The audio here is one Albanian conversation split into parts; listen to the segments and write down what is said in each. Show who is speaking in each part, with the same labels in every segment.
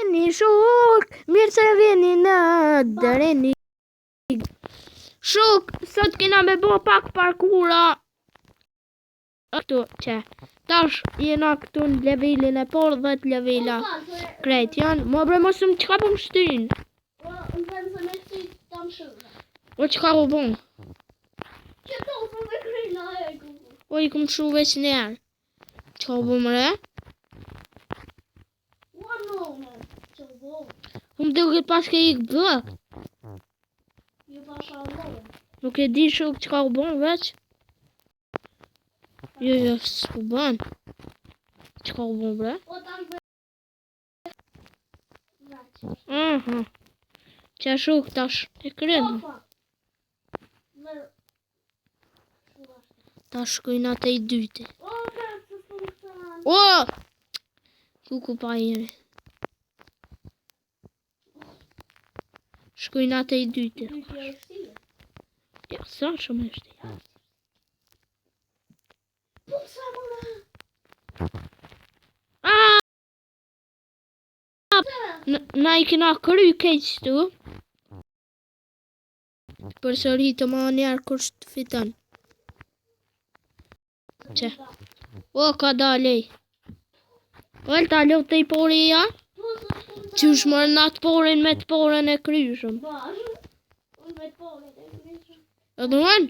Speaker 1: tani shok, mirë se vini në dëreni. Shok, sot kena me bo pak parkura. Këtu që, tash jena këtu në levelin e por 10 levela. Krejt janë, më bre mos më qka po më shtin. O qka po bon? O i kom shu veç njerë. Qka po më re? Unë duket pas ke ik blok. Nuk e di shok qka u bon veç. Jo, s'u bon. Qka u bon bre? Qa shok tash e krem. Tash shkojnë atë i dyti. O! Kuku pa jere. Shkojnë atë i dyti. Ja, sa shumë e shti. Na i kena kry keq tu. Për sëri të ma njerë kërsh të fitan. Që? O, ka dalej. O, ta lo të i pori ja? Që shmër në atë porin me të porin e kryshëm. E duen?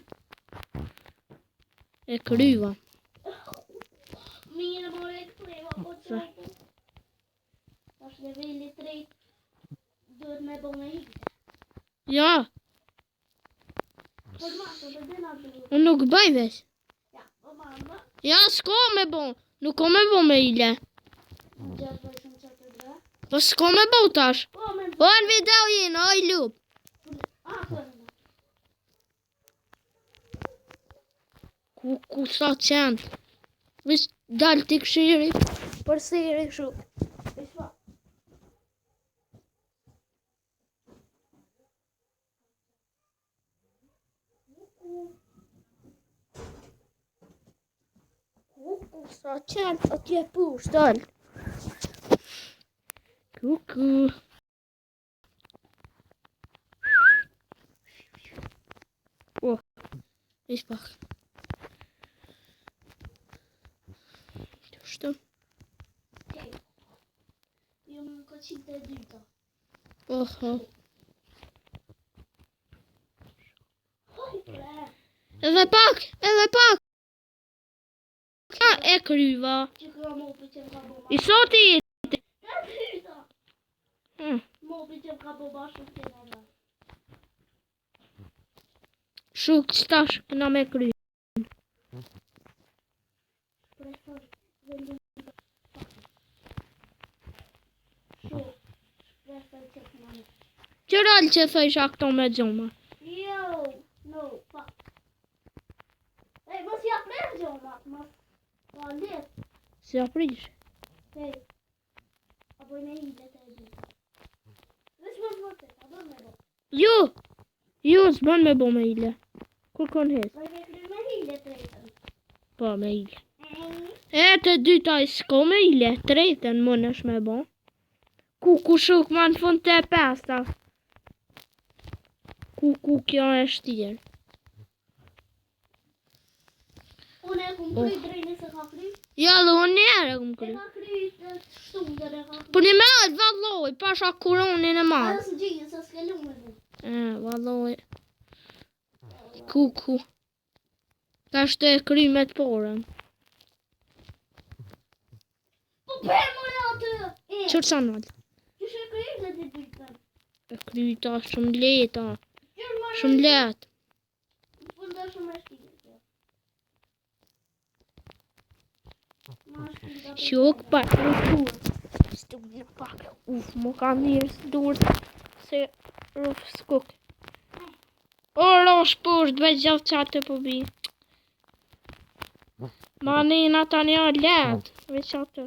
Speaker 1: E kryva. Mire more e kryva, po që tash leveli 3 duhet me bo me hite. Ja. Unë nuk bëj vesh. Ja, s'ko me bo. Nuk ko me bo me ile. Po s'ko me bo tash. O, në video jenë, o i lup. Ku sa qëndë. Vish dal t'i këshiri. Për siri shuk. Sa qëndë atje push, dal. Kuku. O, vish pak. Što? Jo më ka qitë e dyta. Oho. Edhe pak, edhe pak. E kryva. I soti i ti. Shuk qëtash këna me kryva. Qërall që thëjsh a këto me gjoma? Jo, no, fuck. Ej, mos ja prish gjoma, mos pa let. Si ja prish? Ej, a boj me hile të e gjithë. Vesh më vote, a boj me bo. Jo, s'bën me bo me hile. Kur kon hes? Boj me kry me hile të rejtën. Po, me hile. E të dyta i s'ko me hile, të rejtën më nësh me bo. Kuku shuk ma në fund të e pesta. Kuku kjo e shtirë. Unë e kum kry drejnë se ka kry? Ja, dhe unë njerë e kum kry. E ka kry të shtumë dhe ka kry. Për një me alë, valloj, pasha kuronin e marë. Edhe së gjinjë, se s'ke lume dhe. Valloj. Kuku. Ka shtë e kry me të porën. Po për më në atë! Qërë sa në alë? Qështë e kry dhe të dytën? E kry ta shumë leta. Shumë letë. Përda shumë e shtirë. Shok pak rëtur. Studinë pak. Më ka mirë s'dur se rëf s'kuk. O, rosh posh, dve gjavë qatë po bi. Ma nina ta një letë. Veç atë.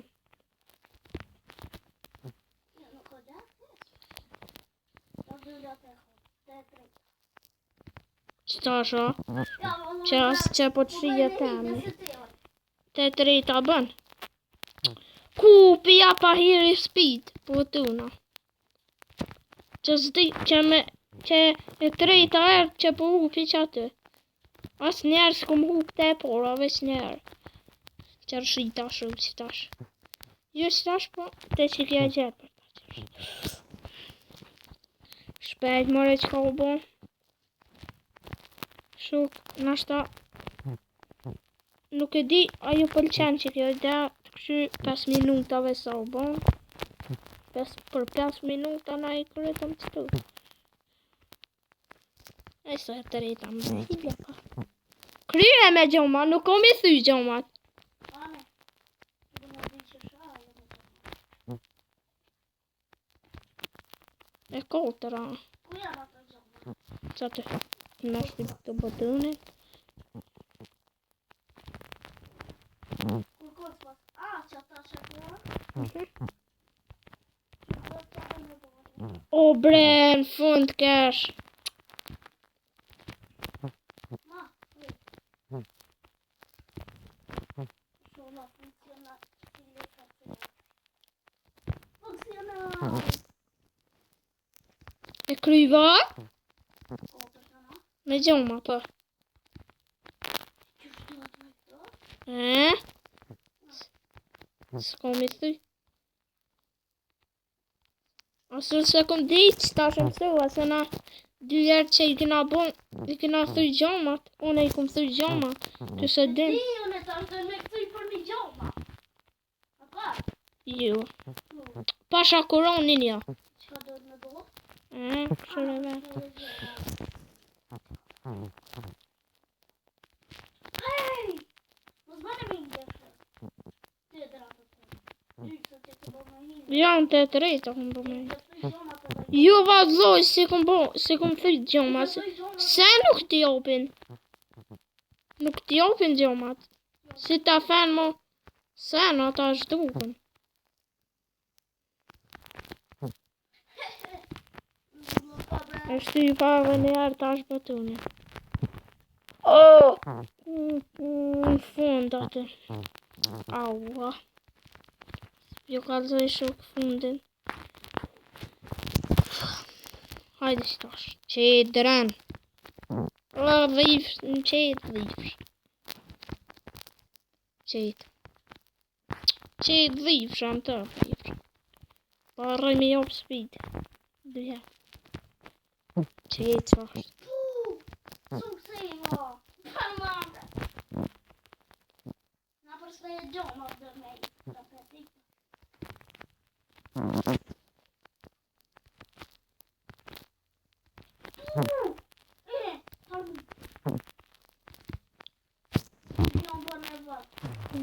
Speaker 1: Qëta sho? Që asë që po të shije temi. Të të rejta bën. Ku pija pa hiri speed. Po të una. Që zdi që e treta herë që po hupi që aty. As njerë s'kom hup të e pora, veç njerë. Që rëshi tash, që tash. Jo që tash po, te që kja gjetë për ta që rëshi. Shpejt more që ka u bo. Shuk, nashta. Nuk e di, ajo pëlqen që kjo ide të këshy 5 minutave sa u bo. Për 5 minuta na i kryetëm që tu. E së e të rejta më dhe hilja ka. Krye me gjoma, nuk kom i thy gjomat. E kotëra. Qa të meshti të botënit. O bre, në fund kesh. E kryva? Me gjoma po. S'kom i thy. Asë se kom ditë që ta shumë thua, se na 2 herë që i kena bon, i kena thy gjomat, une i kom thy gjomat, që se din.
Speaker 2: Ti une ta është me këtëj për mi gjoma. Apa?
Speaker 1: Jo. Pasha koronin ja.
Speaker 2: Qka do të me bo?
Speaker 1: Këshore ve.
Speaker 2: Hej! Mos bane me indeshë. Ty e dratë të të. Ty që të të bo me hinë.
Speaker 1: Janë të trejta kom bo me.
Speaker 2: Të të gjoma të dhe.
Speaker 1: Jo vazhdoj si kom thy gjomat. Se nuk t'i opin? Nuk t'i opin gjomat. Si ta fen mo. Se në ata është duken. Është i pave në jarë tash bëtune. Në fund atë. Aua. Jo kalzoj shok fundin. Hajde që tash. Qetë dren. Dhifsh, në qetë dhifsh. Qetë. Qetë dhifsh, anë të dhifsh. Parë me jopë speed. Duje. Qetë që është.
Speaker 2: Suksimo! Përmande! Na përste e gjoma dhe me i të petik.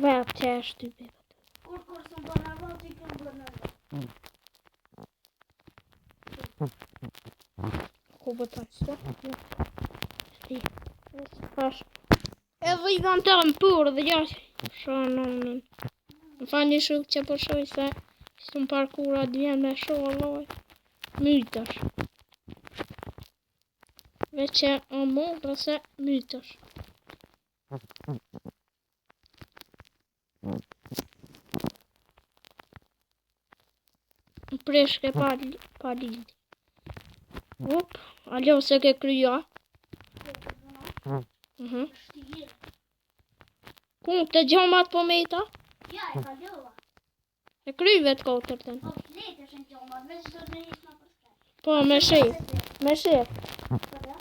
Speaker 1: Vetë që është ty bebët.
Speaker 2: Kur së më bërë në vëtë, i këmë bërë në vëtë.
Speaker 1: Ku bëta qëta? Shti. Pash. Edhe i dhanë të më purë dhe jashtë. Shanonin. Më fa një shuk që përshoj se së më parkura dhjen me shohë loj. Mytësh. Veç që o mu përse mytësh. Më preshke pa lidi. Up, alo se ke krya. Ku të gjomat po me i ta?
Speaker 2: Ja, e ka lova.
Speaker 1: E kryve të kotër të në.
Speaker 2: Po, fletë është në gjomat, veç do të ishë në përshkaj.
Speaker 1: Po, me shef. Me shef.
Speaker 2: Përda?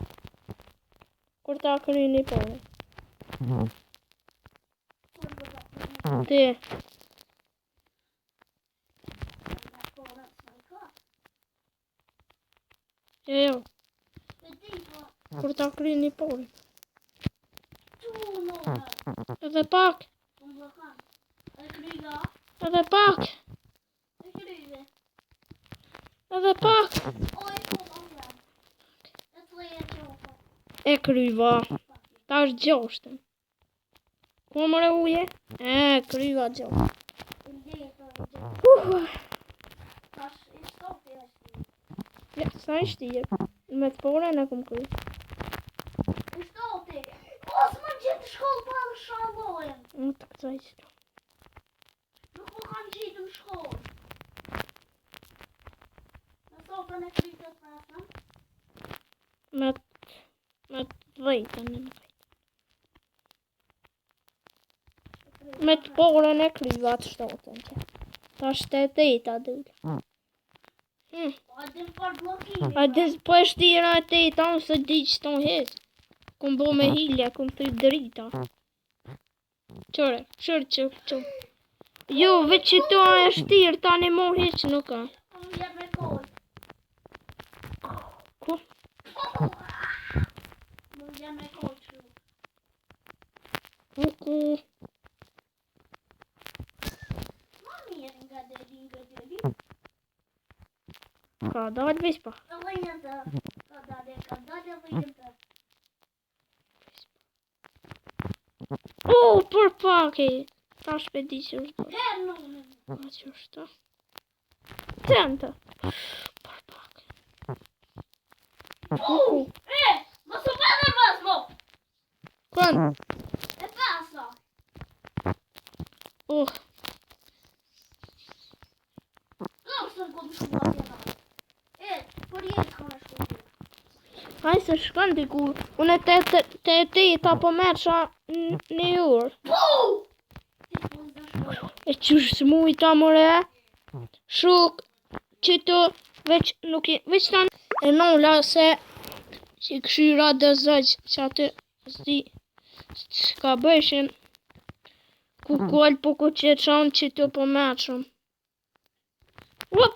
Speaker 1: Kur ta kry një pore.
Speaker 2: Kur bërda përda?
Speaker 1: Ti. Jo.
Speaker 2: E di, po,
Speaker 1: Kur ta kry një pore.
Speaker 2: tu nove.
Speaker 1: Edhe pak.
Speaker 2: Më blokan. E kryga.
Speaker 1: Edhe pak.
Speaker 2: E kryve.
Speaker 1: Edhe pak.
Speaker 2: O, e po, ove. E të leje qofa.
Speaker 1: E kryva. Ta është gjoshtën. Ku mëre uje? Kryva gjoshtën.
Speaker 2: E leje të leje. Tash, i stopi e shti.
Speaker 1: Ja, sa i shtijet. Me të pore në kom kry.
Speaker 2: I stopi. O, së më gjithë shkollë pa dhe shalojën.
Speaker 1: Në të këtaj që.
Speaker 2: Nuk më kanë gjithë në shkollë. Në sotë bën e kritë të prasëm?
Speaker 1: Me të vejtën e në vejtë. Me të porën e kryvat shtotën që. Ta shteteta dhulë.
Speaker 2: A din për blokimi?
Speaker 1: A dhe po e shtira e teta unë se di që ton hez. Kum bo me hilja, kum thyp drita. Qëre, qërë. Jo, veç që to e shtirë, ta një mo heq nuk ka.
Speaker 2: Unë jep me koj.
Speaker 1: Ku?
Speaker 2: Unë jep me koj që.
Speaker 1: Ku?
Speaker 2: Ma mirë nga deri.
Speaker 1: Ka dalë vespa.
Speaker 2: Ka vëjnë të. Ka dalë vëjnë të.
Speaker 1: Për pake. Ta shpedi që është dalë.
Speaker 2: Herë në.
Speaker 1: A që është ta? Tëntë. Për pake.
Speaker 2: Mos u bë nervoz, mo.
Speaker 1: Kënë?
Speaker 2: E pasa. Së kom shkuat jena. Për jetë ka në shkuat.
Speaker 1: Haj se shkën diku. Unë te ta po merësha një urë. E qështë së mujta more? Shuk që të veç nuk i... Veç ta e nolla se që këshyra dhe zëgjë që atë zdi s'ka bëshin. Ku kol po ku që qanë që të po merëshëm. Uop!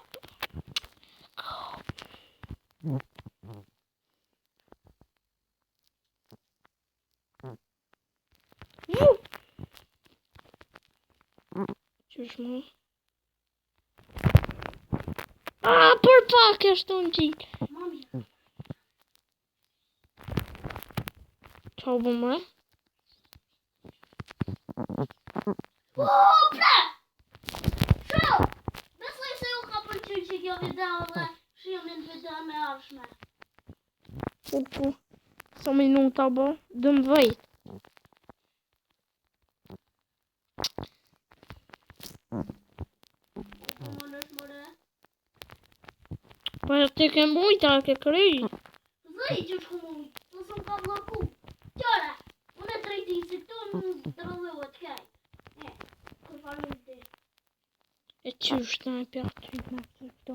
Speaker 1: Qysh mu? Për pak është unë gjitë.
Speaker 2: Mami.
Speaker 1: Qa u bu më?
Speaker 2: Pre! Sho! Besoj se ju ka përqy që kjo video dhe shimin video me arshme.
Speaker 1: Ku? Sa minuta bo? 12. Po ti ke mujta, ke kry.
Speaker 2: Zëj që shku mujt, nësë më ka bloku. Qore, unë e trejti si tu në të rëllu të kaj. Kër falim ti.
Speaker 1: E qysh të e pja ty me këto.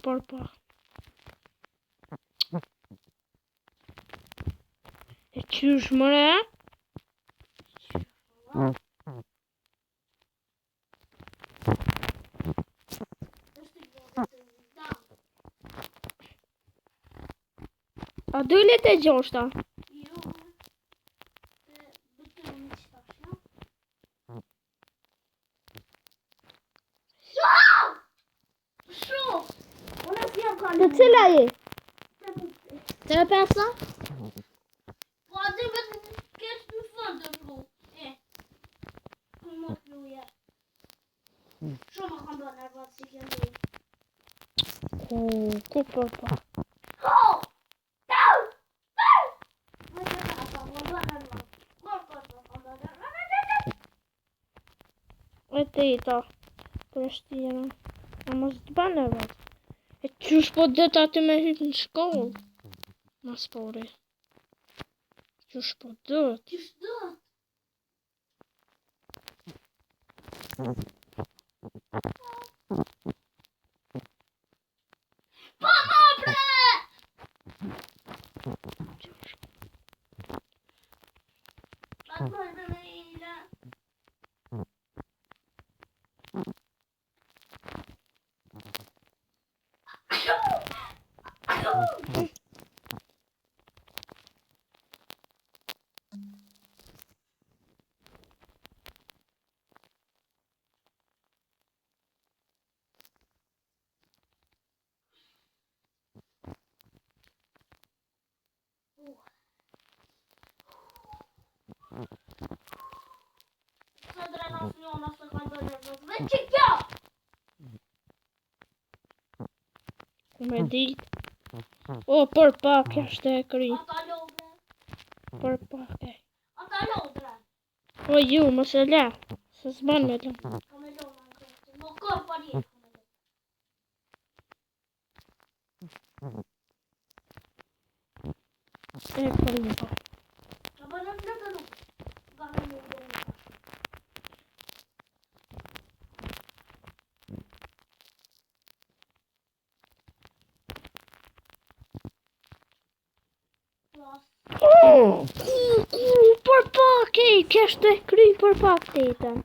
Speaker 1: Për pa. E qysh mëre? A dullet e gjoshta?
Speaker 2: Jo, bëtë në që tash, ja? Sho! Unë e s'jam ka
Speaker 1: Të cila je?
Speaker 2: Te
Speaker 1: Të e pesa?
Speaker 2: Po aty me të kesh në fund të shku. Ku më të luje. Shumë më kam bërë nervat si kjo luje.
Speaker 1: Ku për pa?
Speaker 2: Ho! Tau! Tau! Më të ta pa, më bërë nervat. Më bërë nervat.
Speaker 1: E te i ta. Kërështjena. A mos të banë e vetë. E qysh po dhëtë aty me hypë në shkollë? Mas pori. Qysh po dhëtë?
Speaker 2: Qysh dhët? Po më pre! Atë më dhe me ila. Së drena së njona së kanë bërë nervos. Dhe që kjo?
Speaker 1: Ku me ditë? Për pak është e kry.
Speaker 2: Ata lodre.
Speaker 1: Për pak e.
Speaker 2: Ata lodre.
Speaker 1: Ju, mos e le. Se s'ban me le.
Speaker 2: Ka me lodre në kërë.
Speaker 1: E këllë po.
Speaker 2: Ka bërë në të nuk. Ka në në në në.
Speaker 1: Për pak e kështë e kry për pak të jetën.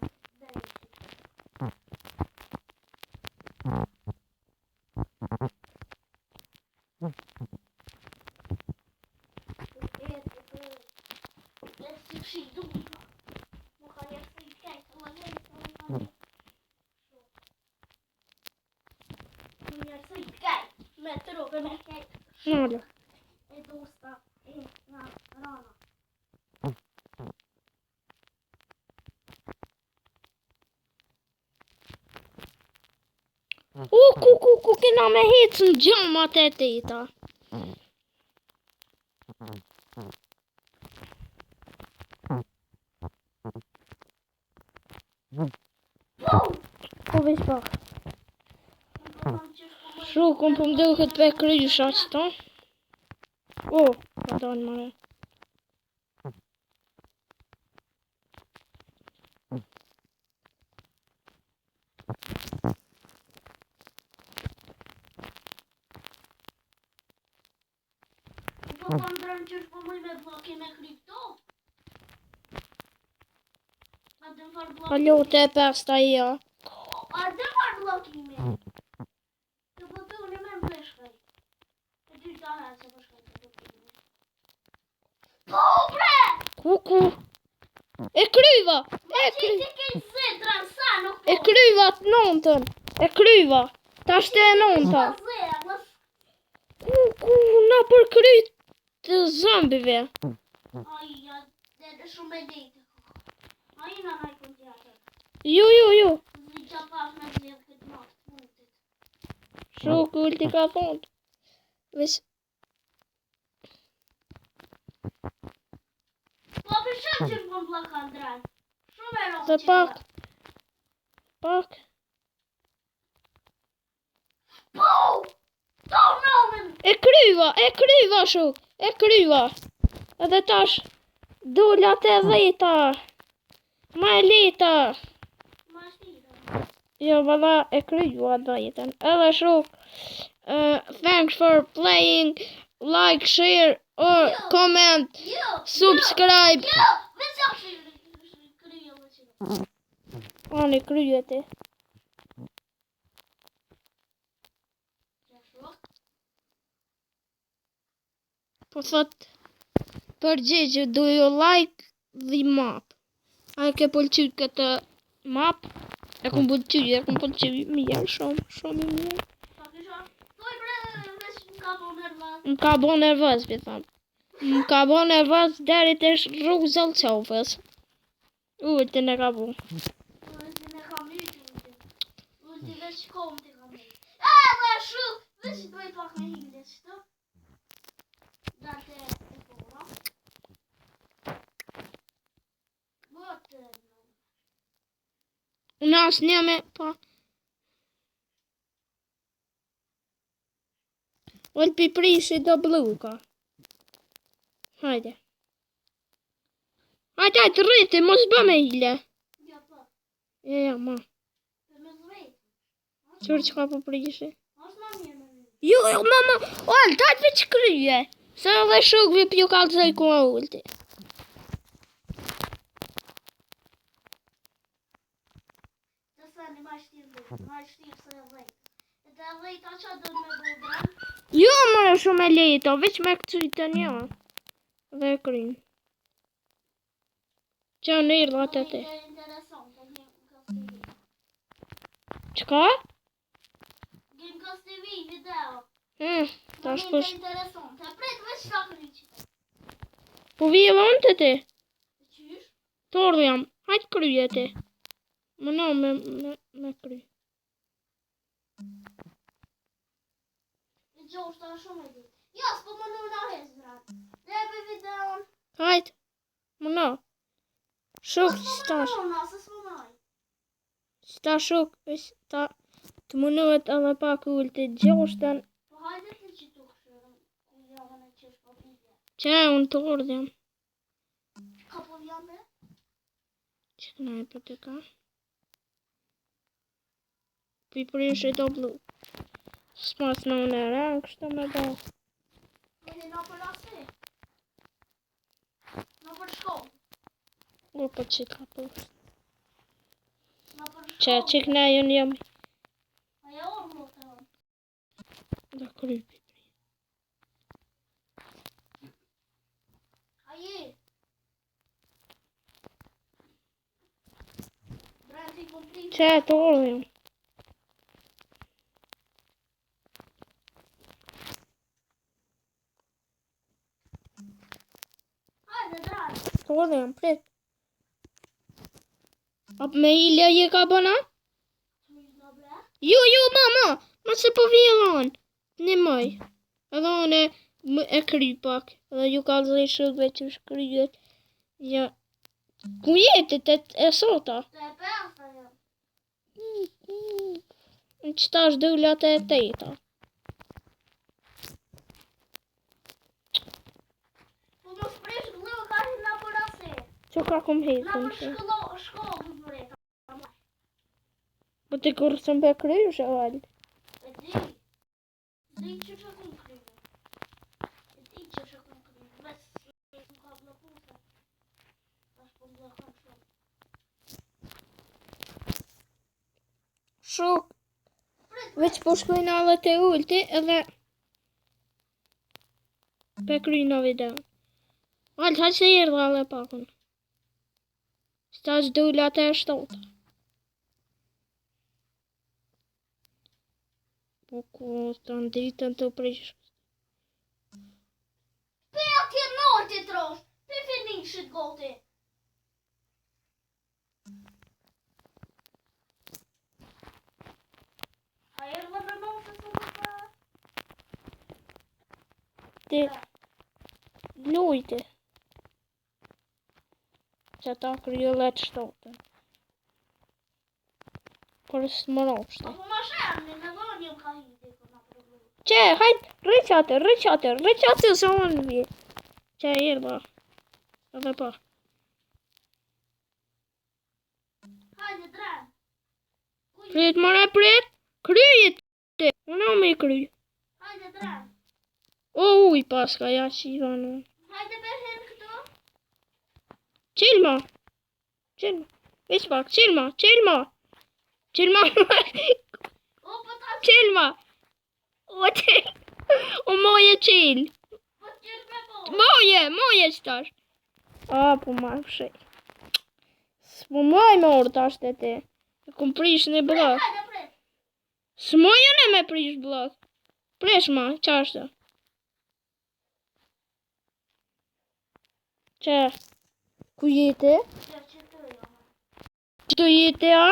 Speaker 1: Nada.
Speaker 2: E dosta e na rana.
Speaker 1: Ku kena me hecë në gjamat e teta. Po veç pak. Shukun po më duket pe krysha qëta. O, pa dalë mare.
Speaker 2: Po kam drënë që është po mëj me bloke me krypto. A dëm farë bloke.
Speaker 1: Alo, te pesta i ja.
Speaker 2: A dëm farë bloke me. Të po të unë me më bleshkaj. E ty të anë se po shkaj të bloke me. Po, bre!
Speaker 1: Ku? E kryva!
Speaker 2: Ma që ti kejtë zetra në sa nuk po.
Speaker 1: E kryva të nontën! E kryva! Ta shte e nonta!
Speaker 2: Ma zera, ma
Speaker 1: Ku na për kryt të zombive?
Speaker 2: aja, dhe shumë e dejtë. Aja në hajkën tjatër.
Speaker 1: Jo.
Speaker 2: Zi që pas me zhjith këtë matë puntit.
Speaker 1: Shoku ulti ka fond. Veç,
Speaker 2: Po për shumë që më blaka ndranë. Shumë e rohë
Speaker 1: dhe
Speaker 2: që
Speaker 1: pak. Pak.
Speaker 2: Po! To nomen!
Speaker 1: E kryva shok. E kryva. Edhe tash, dullat e dhejta. Ma e leta.
Speaker 2: Ma shtira.
Speaker 1: Jo, valla e kryva dhejten. Edhe shok, thanks for playing, like, share, or comment,
Speaker 2: Jo!
Speaker 1: subscribe.
Speaker 2: Jo! Vëtë që është kryja më që.
Speaker 1: Ani kryet e. Po thot, përgjigje, do you like the map? A ke pëlqyr këtë map? E kom pëlqyr mirë, shumë i mirë.
Speaker 2: Pa kisha, toj bre, veç më ka po nervaz.
Speaker 1: Më ka bo nervöz, vi tham. Më ka bo nervöz deri të rrugë Zolçovës. Ultin e ka bo.
Speaker 2: Ultin e kam lytin. Ultin veç kom të kam lytin. Dhe shu, veç të bëj pak me hinde qëto. Date e pora. Botë.
Speaker 1: Unë asë një me pa. Ullë piprisi do bluka. Hajde. Hajde, rriti, mos bë me hile.
Speaker 2: Ja pa,
Speaker 1: Ja, ma.
Speaker 2: për me zvejtë.
Speaker 1: Qërë që ka po prisi?
Speaker 2: As ma mirë me mirë.
Speaker 1: Jo, mama, ollë, tajtë me që kryje. Se edhe shukvi pjo kalëzaj ku a ulti.
Speaker 2: Të sani ma shtirë dhejtë, ma shtirë se dhejtë. E të dhejtë a qa do me bëllë.
Speaker 1: Jo, më shumë e lejto, veç me këcuj të një. Dhe e krymë. Që në irë dhe të.
Speaker 2: Është interesante, Gamecast TV.
Speaker 1: Qka?
Speaker 2: Gamecast TV video.
Speaker 1: Ta shpush.
Speaker 2: Interesante. Prit veç ta kryqit.
Speaker 1: Po vijë dhe unë të ti.
Speaker 2: Qysh?
Speaker 1: Torë jam, hajtë kryje ti. Më no me kry.
Speaker 2: E gjoshtë ta shumë e ditë. Ja, s'po më në hezrat. Dhe për videon.
Speaker 1: Hajtë. Më no. Shuk stash. Sta shuk, ta të mënohet edhe pak ulti gjoshtën.
Speaker 2: Po hajde të që tu.
Speaker 1: Që unë të urdhjam.
Speaker 2: Ka po vjame?
Speaker 1: Që të nëjë për të ka. Piprish e do blu. S'pas në në rang, kështë me do.
Speaker 2: Vini në për ase? Në për shkollë?
Speaker 1: U për që ka për.
Speaker 2: Në për
Speaker 1: Që
Speaker 2: shkollë?
Speaker 1: që këna jën jam.
Speaker 2: Aja orë më të hënë.
Speaker 1: Da kry pipri.
Speaker 2: Aje? Brenti komplit.
Speaker 1: Që të urdhjam.
Speaker 2: Hajde, draj.
Speaker 1: Të urdhjam, prit. Ap me ilja je ka bëna?
Speaker 2: Smish në ble?
Speaker 1: Jo, mama. Ma se po vjelon. Një maj. Edhe unë e kry pak. Edhe ju ka zë shëgve që shkryet. Ja. Ku jetit e sota?
Speaker 2: Të e përsa jam.
Speaker 1: Në qëta është dullat e teta.
Speaker 2: Po më shpresh gëllë ka hi në për ase.
Speaker 1: Që ka kum
Speaker 2: Në
Speaker 1: hetën
Speaker 2: për
Speaker 1: që?
Speaker 2: shkollë të mëreta.
Speaker 1: Po të kur së mbe kryu shë valë.
Speaker 2: E di. Di që që kun kryu. E di që që kun kryu. Ves që ka blokuta. Tash po blokon shumë.
Speaker 1: Shuk. Veç po shkojnë alët e ulti edhe pe kry në video. Alë, haqë se jërë dhe alë e pakun. Sta është dullat e shtota. Po ku të ndritën të prish.
Speaker 2: Pe atje nërë të trosh. Pe finishit goti. A jërë dhe mërë se së më për?
Speaker 1: Ti lujti. Që ta kryo letë shtotën. Por së më ropshte.
Speaker 2: Apo ma shërni në dhonjë ka hiti për në problemu.
Speaker 1: Që, hajtë, rëqate, se unë vje. Që, jërë ba. Edhe pa.
Speaker 2: Hajde, dren.
Speaker 1: Prit, mëre, prit. Kryjit ti. Unë me i kryj.
Speaker 2: Hajde, dren.
Speaker 1: O, uj, paska, ja që i vanë.
Speaker 2: Hajde, përhen këto.
Speaker 1: Qilma. Veç pak, qilma.
Speaker 2: O, po ta
Speaker 1: Qilma. O, qil. O, moje qil.
Speaker 2: po qërë me po.
Speaker 1: Moje qëtash. A, po ma fshej. S'po moj me orë tash të ti. E kom prish në blok.
Speaker 2: Hajde, pret.
Speaker 1: S'mojën e me prish blok. Prish ma, qashtë. Që? Ku jete?
Speaker 2: Qërë që të jo.
Speaker 1: Që të jete, a?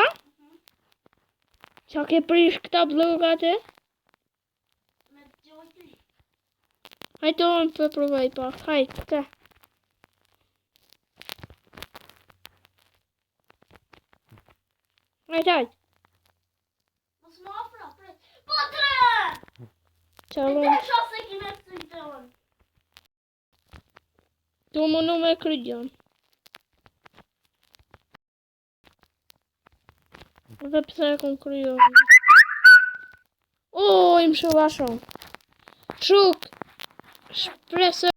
Speaker 1: Qa ke prish këta blokat e?
Speaker 2: Me të gjojti.
Speaker 1: Hajtë unë për provoj pak. Hajtë, këta. Hajtë.
Speaker 2: Mos më afra, pret. Po, dren.
Speaker 1: Qalon.
Speaker 2: Dhe shose kime të të unë.
Speaker 1: Tu më në me krydjon. Dhe pëse e kom krydjon. O, im shuva shumë. Shuk. Shpresë.